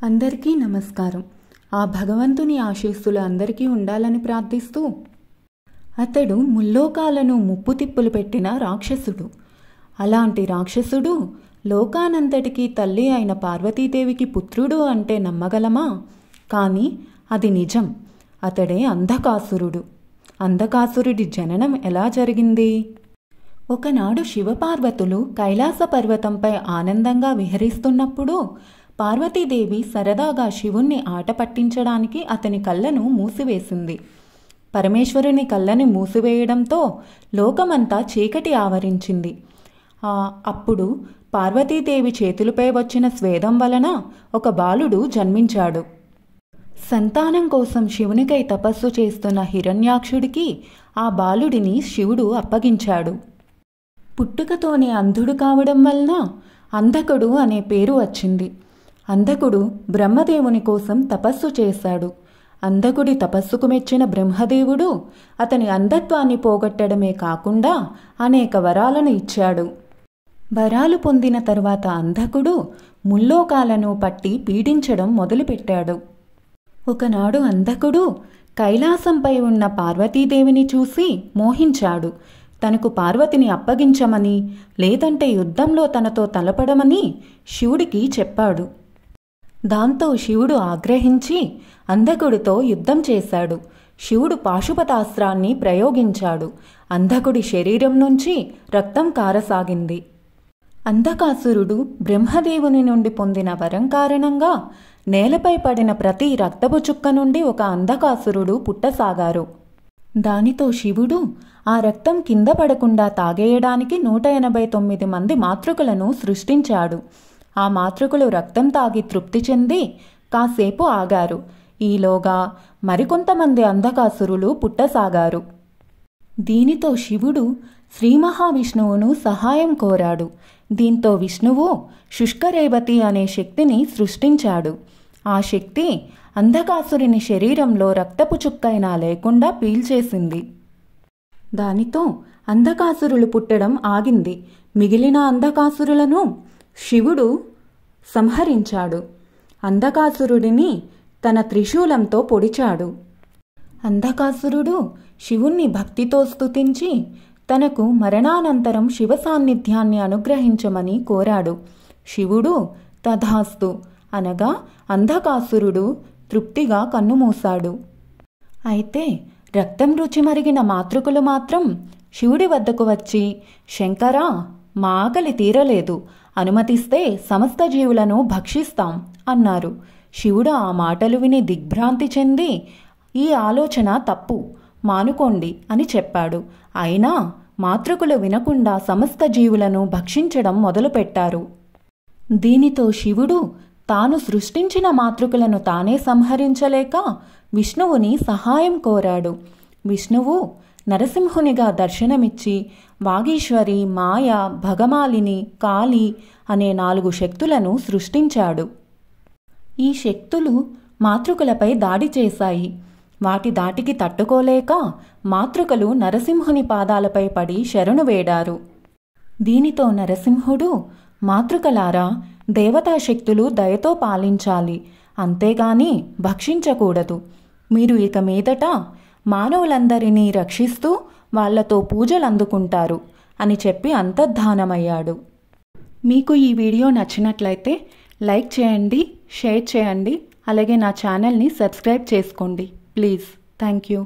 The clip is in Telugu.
అందరికీ నమస్కారం. ఆ భగవంతుని ఆశీస్సులు అందరికీ ఉండాలని ప్రార్థిస్తూ, అతడు ముల్లోకాలను ముప్పు తిప్పులు పెట్టిన రాక్షసుడు. అలాంటి రాక్షసుడు లోకానంతటికీ తల్లి అయిన పార్వతీదేవికి పుత్రుడు అంటే నమ్మగలమా? కానీ అది నిజం. అతడే అంధకాసురుడు. అంధకాసురుడి జననం ఎలా జరిగింది? ఒకనాడు శివపార్వతులు కైలాస పర్వతంపై ఆనందంగా విహరిస్తున్నప్పుడు పార్వతీదేవి సరదాగా శివుణ్ణి ఆట పట్టించడానికి అతని కళ్ళను మూసివేసింది. పరమేశ్వరుని కళ్ళని మూసివేయడంతో లోకమంతా చీకటి ఆవరించింది. అప్పుడు పార్వతీదేవి చేతులపై వచ్చిన స్వేదం వలన ఒక బాలుడు జన్మించాడు. సంతానం కోసం శివునికై తపస్సు చేస్తున్న హిరణ్యాక్షుడికి ఆ బాలుడిని శివుడు అప్పగించాడు. పుట్టుకతోనే అంధుడు కావడం వలన అంధకుడు అనే పేరు వచ్చింది. అంధకుడు బ్రహ్మదేవుని కోసం తపస్సు చేశాడు. అంధకుడి తపస్సుకు మెచ్చిన బ్రహ్మదేవుడు అతని అంధత్వాన్ని పోగొట్టడమే కాకుండా అనేక వరాలను ఇచ్చాడు. వరాలు పొందిన తర్వాత అంధకుడు ముల్లోకాలను పట్టి పీడించడం మొదలుపెట్టాడు. ఒకనాడు అంధకుడు కైలాసంపై ఉన్న పార్వతీదేవిని చూసి మోహించాడు. తనకు పార్వతిని అప్పగించమని, లేదంటే యుద్ధంలో తనతో తలపడమని శివుడికి చెప్పాడు. దాంతో శివుడు ఆగ్రహించి అంధకుడితో యుద్ధం చేశాడు. శివుడు పాశుపతాస్త్రాన్ని ప్రయోగించాడు. అంధకుడి శరీరం నుంచి రక్తం కారసాగింది. అంధకాసురుడు బ్రహ్మదేవుని నుండి పొందిన వరం కారణంగా నేలపై పడిన ప్రతి రక్తపు చుక్క నుండి ఒక అంధకాసురుడు పుట్టసాగారు. దానితో శివుడు ఆ రక్తం కింద పడకుండా తాగేయడానికి 189 మంది మాతృకులను సృష్టించాడు. ఆ మాతృకులు రక్తం తాగి తృప్తి చెంది కాసేపు ఆగారు. ఈలోగా మరికొంతమంది అంధకాసురులు పుట్టసాగారు. దీనితో శివుడు శ్రీ మహావిష్ణువును సహాయం కోరాడు. దీంతో విష్ణువు శుష్కరేవతి అనే శక్తిని సృష్టించాడు. ఆ శక్తి అంధకాసురుని శరీరంలో రక్తపు చుక్కైనా లేకుండా పీల్చేసింది. దానితో అంధకాసురులు పుట్టడం ఆగింది. మిగిలిన అంధకాసురులను శివుడు సంహరించాడు. అంధకాసురుడిని తన త్రిశూలంతో పొడిచాడు. అంధకాసురుడు శివుణ్ణి భక్తితో స్తుతించి తనకు మరణానంతరం శివ సాన్నిధ్యాన్ని అనుగ్రహించమని కోరాడు. శివుడు తథాస్తు అనగా అంధకాసురుడు తృప్తిగా కన్నుమూశాడు. అయితే రక్తం రుచి మరిగిన మాతృకులు మాత్రం శివుడి వద్దకు వచ్చి, శంకరా, మా ఆకలి తీరలేదు, అనుమతిస్తే సమస్త జీవులను భక్షిస్తాం అన్నారు. శివుడు ఆ మాటలు విని దిగ్భ్రాంతి చెంది, ఈ ఆలోచన తప్పు, మానుకోండి అని చెప్పాడు. అయినా మాతృకులు వినకుండా సమస్త జీవులను భక్షించడం మొదలుపెట్టారు. దీనితో శివుడు తాను సృష్టించిన మాతృకులను తానే సంహరించలేక విష్ణువుని సహాయం కోరాడు. విష్ణువు నరసింహునిగా దర్శనమిచ్చి వాగీశ్వరి, మాయ, భగమాలిని, కాళి అనే 4 శక్తులను సృష్టించాడు. ఈ శక్తులు మాతృకులపై దాడి చేశాయి. వాటి దాటికి తట్టుకోలేక మాతృకలు నరసింహుని పాదాలపై పడి శరణు వేడారు. దీనితో నరసింహుడు, మాతృకలారా, దేవతాశక్తులు దయతో పాలించాలి, అంతేగాని భక్షించకూడదు. మీరు ఇక మీదట మానవులందరినీ రక్షిస్తూ వాళ్లతో పూజలు అందుకుంటారు అని చెప్పి అంతర్ధానమయ్యాడు. మీకు ఈ వీడియో నచ్చినట్లయితే లైక్ చేయండి, షేర్ చేయండి, అలాగే నా ఛానల్ని సబ్స్క్రైబ్ చేసుకోండి ప్లీజ్. Thank you.